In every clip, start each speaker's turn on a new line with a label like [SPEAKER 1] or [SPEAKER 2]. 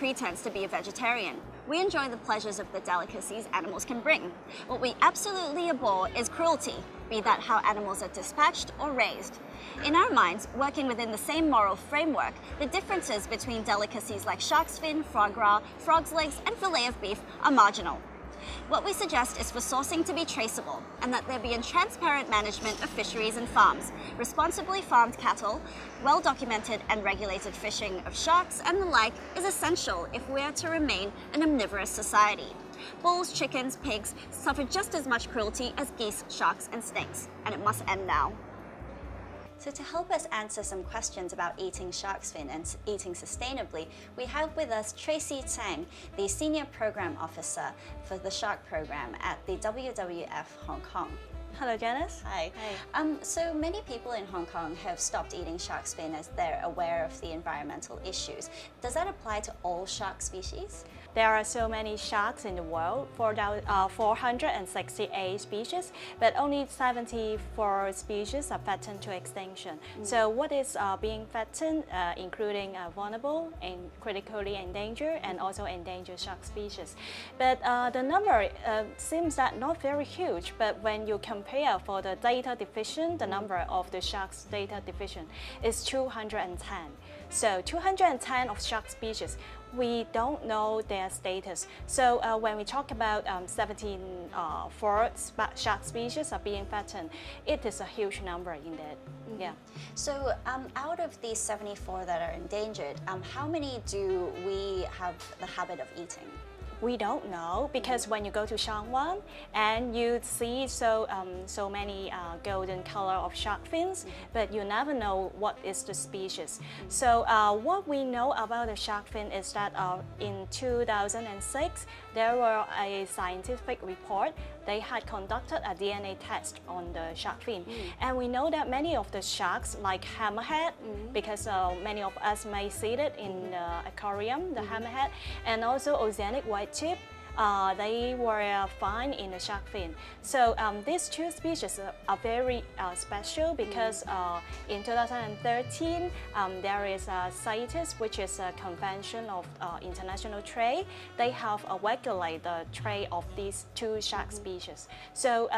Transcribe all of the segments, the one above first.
[SPEAKER 1] pretense to be a vegetarian. We enjoy the pleasures of the delicacies animals can bring. What we absolutely abhor is cruelty, be that how animals are dispatched or raised. In our minds, working within the same moral framework, the differences between delicacies like shark's fin, foie gras, frog's legs, and fillet of beef are marginal. What we suggest is for sourcing to be traceable, and that there be a transparent management of fisheries and farms, responsibly farmed cattle, well-documented and regulated fishing of sharks and the like is essential if we are to remain an omnivorous society. Bulls, chickens, pigs suffer just as much cruelty as geese, sharks and snakes, and it must end now.
[SPEAKER 2] So to help us answer some questions about eating shark's fin and eating sustainably, we have with us Tracy Tang, the Senior Program Officer for the Shark Program at the WWF Hong Kong.
[SPEAKER 3] Hello, Janice.
[SPEAKER 2] Hi.
[SPEAKER 3] Hi.
[SPEAKER 2] So many people in Hong Kong have stopped eating shark's fin as they're aware of the environmental issues. Does that apply to all shark species?
[SPEAKER 3] There are so many sharks in the world, 468 species, but only 74 species are threatened to extinction. So what is being threatened, including vulnerable and critically endangered and also endangered shark species. But the number seems that not very huge, but when you compare for the data division, the number of the sharks data division is 210. So 210 of shark species, we don't know their status. So when we talk about 74 shark species are being threatened, it is a huge number in that. Yeah.
[SPEAKER 2] So out of these 74 that are endangered, how many do we have the habit of eating?
[SPEAKER 3] We don't know because when you go to Shangwan and you see so many golden color of shark fins, but you never know what is the species. So what we know about the shark fin is that in 2006 there were a scientific report. They had conducted a DNA test on the shark fin, and we know that many of the sharks, like hammerhead, because many of us may see it in the aquarium, the hammerhead, and also oceanic white tip, they were found in the shark fin. So these two species are very special because in 2013 there is a CITED, which is a convention of international trade. They have regulated the trade of these two shark species. So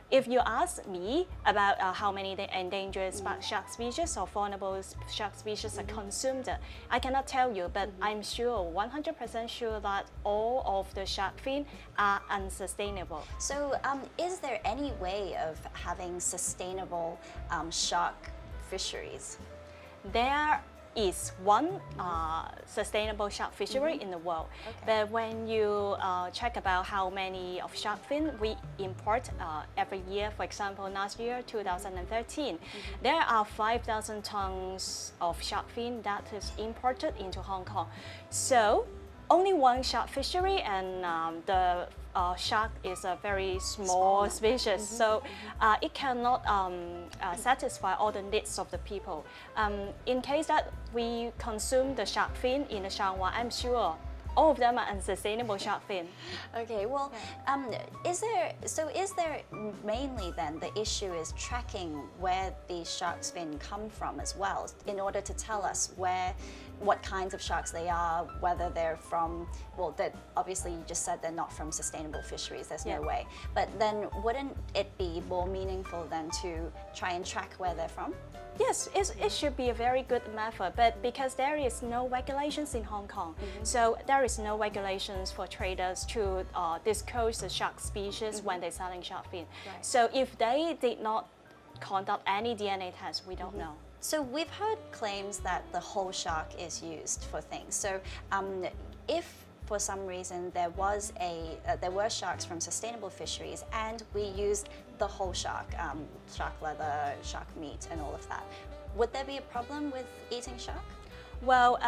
[SPEAKER 3] if you ask me about how many endangered shark species or vulnerable shark species are consumed, I cannot tell you, but I'm sure, 100% sure that all of the shark fin are unsustainable.
[SPEAKER 2] So is there any way of having sustainable shark fisheries?
[SPEAKER 3] There is one sustainable shark fishery in the world. But when you check about how many of shark fin we import every year, for example, last year, 2013, there are 5,000 tons of shark fin that is imported into Hong Kong. So only one shark fishery, and the shark is a very small species, so it cannot satisfy all the needs of the people. In case that we consume the shark fin in the Shangwan, I'm sure all of them are unsustainable shark fin.
[SPEAKER 2] Okay, well, is there mainly then the issue is tracking where these shark's fin come from as well, in order to tell us what kinds of sharks they are, whether they're from, well, that obviously you just said they're not from sustainable fisheries, there's no way. But then wouldn't it be more meaningful then to try and track where they're from?
[SPEAKER 3] Yes, it should be a very good method, but because there is no regulations in Hong Kong, so there is no regulations for traders to disclose the shark species when they're selling shark fin.
[SPEAKER 2] Right.
[SPEAKER 3] So if they did not conduct any DNA tests, we don't know.
[SPEAKER 2] So we've heard claims that the whole shark is used for things. So if for some reason there were sharks from sustainable fisheries and we used the whole shark, shark leather, shark meat and all of that, would there be a problem with eating shark?
[SPEAKER 3] Well,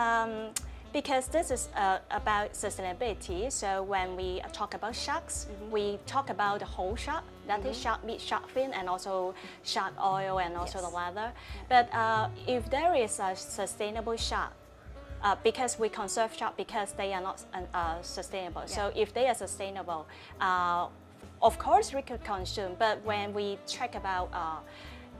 [SPEAKER 3] because this is about sustainability, so when we talk about sharks, we talk about the whole shark, that is shark meat, shark fin, and also shark oil and also the leather. But if there is a sustainable shark, because we conserve shark because they are not sustainable. So if they are sustainable, of course we could consume, but when we check about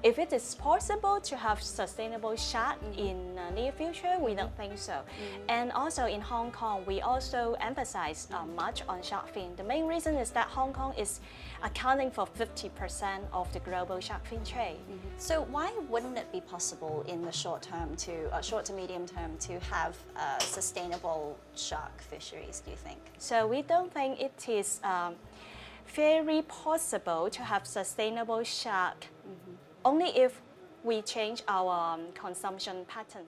[SPEAKER 3] if it is possible to have sustainable shark in the near future, we don't think so. And also in Hong Kong, we also emphasize much on shark fin. The main reason is that Hong Kong is accounting for 50% of the global shark fin trade.
[SPEAKER 2] So why wouldn't it be possible in the short to medium term to have sustainable shark fisheries, do you think?
[SPEAKER 3] So we don't think it is very possible to have sustainable shark only if we change our consumption pattern.